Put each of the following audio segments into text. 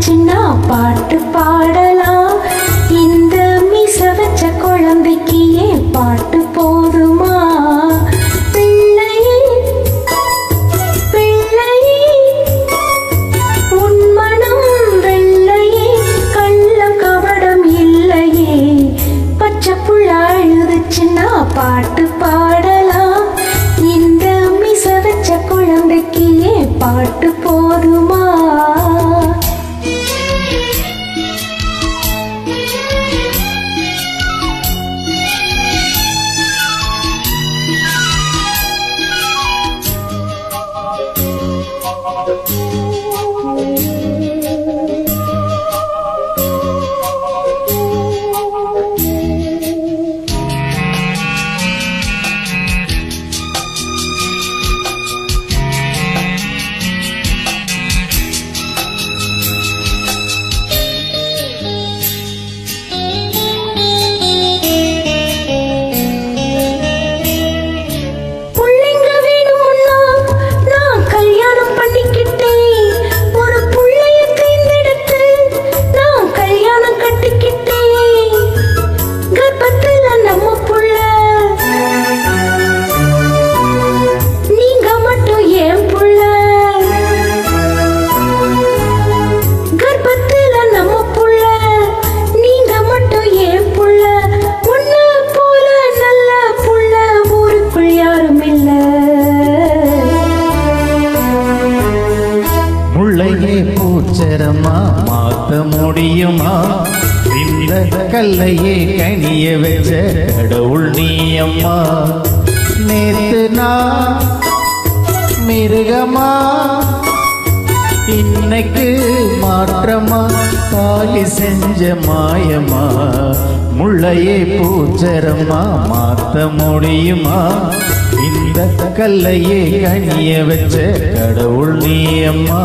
சின்ன பாட்டு பாடலாம். இந்த மீச வச்ச குழந்தைக்கு ஏன் பாட்டு போதுமா? பிள்ளையே பிள்ளையே உன் மனம் வெள்ளையே, கள்ளம் கபடம் இல்லையே. பச்சை புள்ள அழுதுச்சுன்னா பாட்டு பாடலாம். இந்த மீச வச்ச குழந்தைக்கு ஏன் பாட்டு போதுமா? பூச்சரமா மாத்த முடியுமா? இந்த கல்லையே கனிய வச்ச கடவுள் நீ அம்மா. நேத்து நான் மிருகமா, இன்னைக்கு மாற்றமா, தாலி செஞ்ச மாயமா. முள்ளையே பூச்சரமா மாத்த முடியுமா? இந்த கல்லையே கனிய வச்ச கடவுள் நீ அம்மா.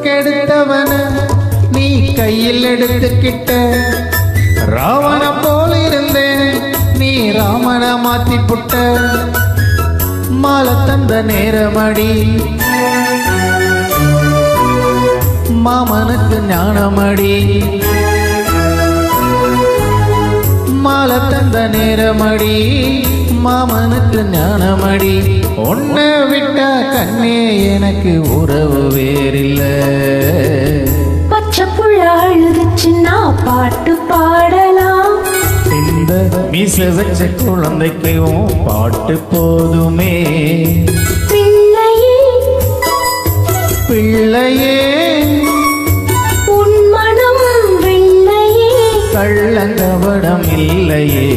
கெடுத்தவன நீ கையில் எடுத்துக்கிட்ட, ராவண போல இருந்தேன் நீ ராமன மாத்தி புட்ட. மாலை தந்த நேரமடி மாமனுக்கு ஞானமடி. மாலை தந்த நேரமடி மாமனுக்கு ஞானமடி. உன்னை விட்ட கண்ணே எனக்கு உறவு வேறில்ல. பச்சை புள்ள அழுதுச்சுன்னா பாட்டு பாடலாம். இந்த மீச வச்ச குழந்தைக்கும் பாட்டு போதுமே. பிள்ளையே பிள்ளையே உன் மனம் வெள்ளையே, கள்ளங்கபடம் இல்லையே.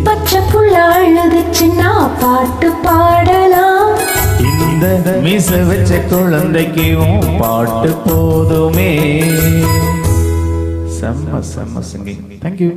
பச்சை புள்ள அழுதுச்சுன்னா பாட்டு பாடலாம். இந்த மீச வச்ச குழந்தைக்கும் பாட்டு போதுமே. செம்ம செம்ம சிங்கிங். தேங்க்யூ.